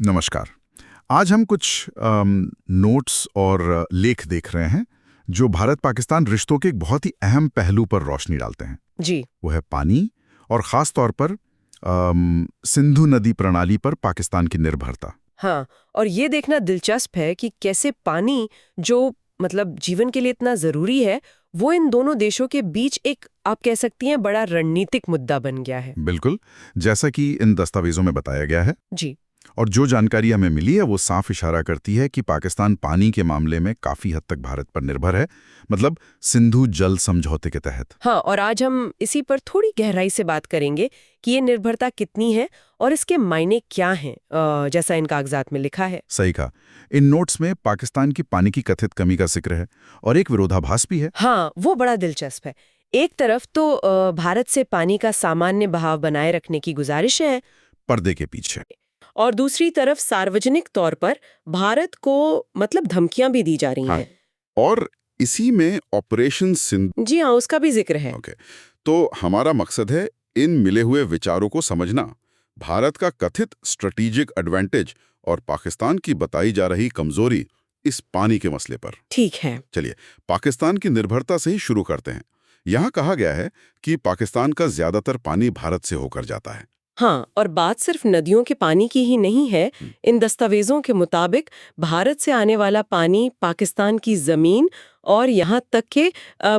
नमस्कार। आज हम कुछ नोट्स और लेख देख रहे हैं जो भारत पाकिस्तान रिश्तों के एक बहुत ही अहम पहलू पर रोशनी डालते हैं। जी। वो है पानी और ख़ास तौर पर सिंधु नदी प्रणाली पर पाकिस्तान की निर्भरता। हाँ, और ये देखना दिलचस्प है कि कैसे पानी जो जीवन के लिए इतना जरूरी है, वो इन दोनों देशों के बीच एक, आप कह सकती हैं, बड़ा रणनीतिक मुद्दा बन गया है। बिल्कुल, जैसा कि इन दस्तावेजों में बताया गया है। जी। और जो जानकारी हमें मिली है वो साफ इशारा करती है कि पाकिस्तान पानी के मामले में काफी हद तक भारत पर निर्भर है, मतलब सिंधु जल समझौते के तहत। हाँ, और आज हम इसी पर थोड़ी गहराई से बात करेंगे कि ये निर्भरता कितनी है और इसके मायने क्या हैं, जैसा इन कागजात में लिखा है। सही कहा। इन नोट्स में पाकिस्तान की पानी की कथित कमी का जिक्र है और एक विरोधाभास भी है। हाँ, वो बड़ा दिलचस्प है। एक तरफ तो भारत से पानी का सामान्य बहाव बनाए रखने की गुजारिश है पर्दे के पीछे, और दूसरी तरफ सार्वजनिक तौर पर भारत को धमकियां भी दी जा रही हैं। और इसी में ऑपरेशन सिंधु। जी हाँ, उसका भी जिक्र है। ओके, तो हमारा मकसद है इन मिले हुए विचारों को समझना, भारत का कथित स्ट्रेटेजिक एडवांटेज और पाकिस्तान की बताई जा रही कमजोरी इस पानी के मसले पर। ठीक है। चलिए, पाकिस्तान की निर्भरता से ही शुरू करते हैं। यहाँ कहा गया है कि पाकिस्तान का ज्यादातर पानी भारत से होकर जाता है। हाँ, और बात सिर्फ नदियों के पानी की ही नहीं है। इन दस्तावेजों के मुताबिक भारत से आने वाला पानी पाकिस्तान की जमीन और यहाँ तक के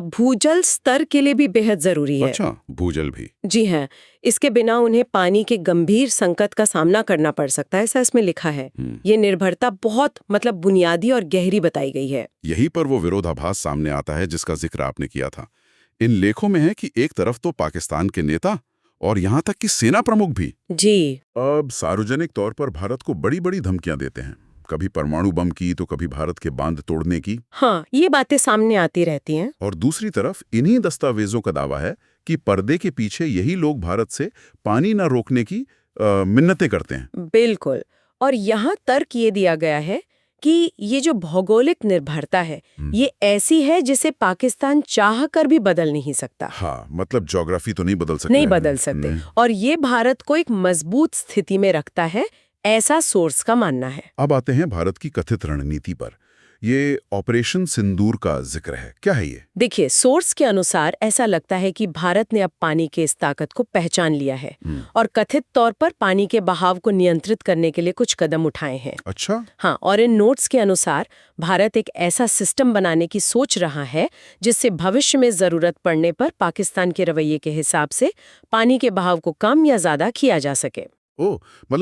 भूजल स्तर के लिए भी बेहद जरूरी है। अच्छा, भूजल भी? जी हाँ, इसके बिना उन्हें पानी के गंभीर संकट का सामना करना पड़ सकता है, ऐसा इसमें लिखा है। ये निर्भरता बहुत बुनियादी और गहरी बताई गई है। यही पर वो विरोधाभास सामने आता है जिसका जिक्र आपने किया था। इन लेखों में है कि एक तरफ तो पाकिस्तान के नेता और यहाँ तक कि सेना प्रमुख भी जी अब सार्वजनिक तौर पर भारत को बड़ी बड़ी धमकियां देते हैं, कभी परमाणु बम की तो कभी भारत के बांध तोड़ने की। हाँ, ये बातें सामने आती रहती हैं। और दूसरी तरफ इन्हीं दस्तावेजों का दावा है कि पर्दे के पीछे यही लोग भारत से पानी न रोकने की मिन्नतें करते हैं। बिल्कुल, और यहाँ तर्क ये दिया गया है कि ये जो भौगोलिक निर्भरता है, ये ऐसी है जिसे पाकिस्तान चाह कर भी बदल नहीं सकता। हाँ, ज्योग्राफी तो नहीं बदल सकते। नहीं बदल सकते। और ये भारत को एक मजबूत स्थिति में रखता है, ऐसा सोर्स का मानना है। अब आते हैं भारत की कथित रणनीति पर। ये ऑपरेशन सिंदूर का जिक्र है, क्या है ये? देखिए, सोर्स के अनुसार ऐसा लगता है कि भारत ने अब पानी के इस ताकत को पहचान लिया है और कथित तौर पर पानी के बहाव को नियंत्रित करने के लिए कुछ कदम उठाए हैं। अच्छा। हाँ, और इन नोट्स के अनुसार भारत एक ऐसा सिस्टम बनाने की सोच रहा है जिससे भविष्य में जरूरत पड़ने पर पाकिस्तान के रवैये के हिसाब से पानी के बहाव को कम या ज्यादा किया जा सके।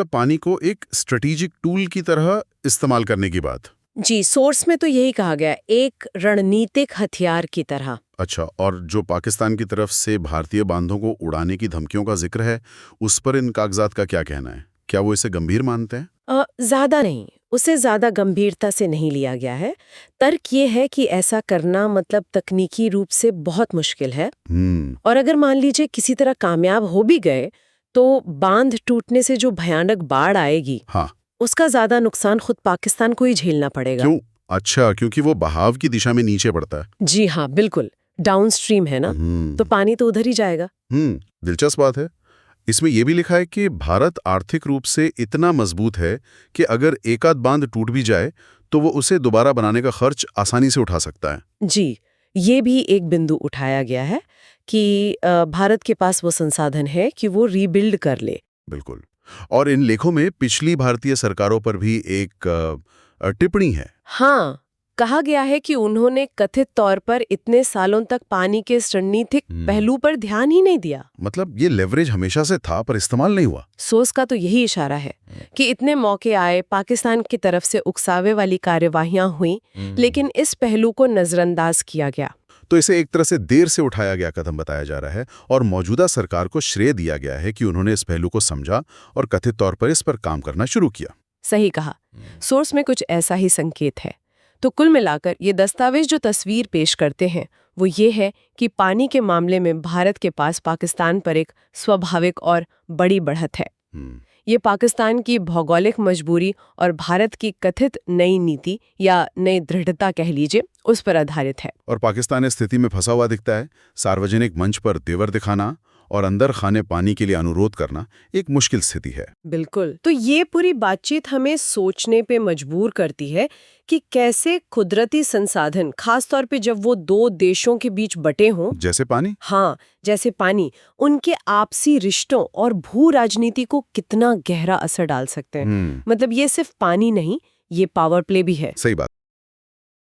पानी को एक स्ट्रेटेजिक टूल की तरह इस्तेमाल करने की बात। जी, सोर्स में तो यही कहा गया, एक रणनीतिक हथियार की तरह। अच्छा, और जो पाकिस्तान की तरफ से भारतीय बांधों को उड़ाने की धमकियों का जिक्र है, उस पर इन कागजात का क्या कहना है? क्या वो इसे गंभीर मानते हैं? ज्यादा नहीं, उसे ज्यादा गंभीरता से नहीं लिया गया है। तर्क ये है कि ऐसा करना तकनीकी रूप से बहुत मुश्किल है, और अगर मान लीजिए किसी तरह कामयाब हो भी गए तो बांध टूटने से जो भयानक बाढ़ आएगी, हाँ, उसका ज्यादा नुकसान खुद पाकिस्तान को ही झेलना पड़ेगा। क्यों? अच्छा, क्योंकि वो बहाव की दिशा में नीचे पड़ता है। जी हाँ, बिल्कुल, डाउनस्ट्रीम है ना, तो पानी तो उधर ही जाएगा। दिलचस्प बात है। इसमें यह भी लिखा है कि भारत आर्थिक रूप से इतना मजबूत है कि अगर एक आध बांध टूट भी जाए तो वो उसे दोबारा बनाने का खर्च आसानी से उठा सकता है। जी, ये भी एक बिंदु उठाया गया है कि भारत के पास वो संसाधन है कि वो रीबिल्ड कर ले। बिल्कुल। और इन लेखों में पिछली भारतीय सरकारों पर भी एक टिप्पणी है। हाँ, कहा गया है कि उन्होंने कथित तौर पर इतने सालों तक पानी के रणनीतिक पहलू पर ध्यान ही नहीं दिया। ये लेवरेज हमेशा से था पर इस्तेमाल नहीं हुआ। सोच का तो यही इशारा है कि इतने मौके आए, पाकिस्तान की तरफ से उकसावे वाली कार्यवाहियां हुई, लेकिन इस पहलू को नजरअंदाज किया गया। तो इसे एक तरह से देर से उठाया गया कदम बताया जा रहा है और मौजूदा सरकार को श्रेय दिया गया है कि उन्होंने इस पहलू को समझा और कथित तौर पर इस पर काम करना शुरू किया। सही कहा, सोर्स में कुछ ऐसा ही संकेत है। तो कुल मिलाकर ये दस्तावेज जो तस्वीर पेश करते हैं वो ये है कि पानी के मामले में भारत के पास पाकिस्तान पर एक स्वाभाविक और बड़ी बढ़त है। ये पाकिस्तान की भौगोलिक मजबूरी और भारत की कथित नई नीति या नई दृढ़ता कह लीजिए, उस पर आधारित है। और पाकिस्तान इस स्थिति में फंसा हुआ दिखता है। सार्वजनिक मंच पर तेवर दिखाना और अंदर खाने पानी के लिए अनुरोध करना एक मुश्किल स्थिति है। बिल्कुल। तो ये पूरी बातचीत हमें सोचने पे मजबूर करती है कि कैसे कुदरती संसाधन, खास तौर पे जब वो दो देशों के बीच बटे हों, जैसे पानी। हाँ, जैसे पानी, उनके आपसी रिश्तों और भू राजनीति को कितना गहरा असर डाल सकते हैं। मतलब ये सिर्फ पानी नहीं, ये पावर प्ले भी है। सही बात।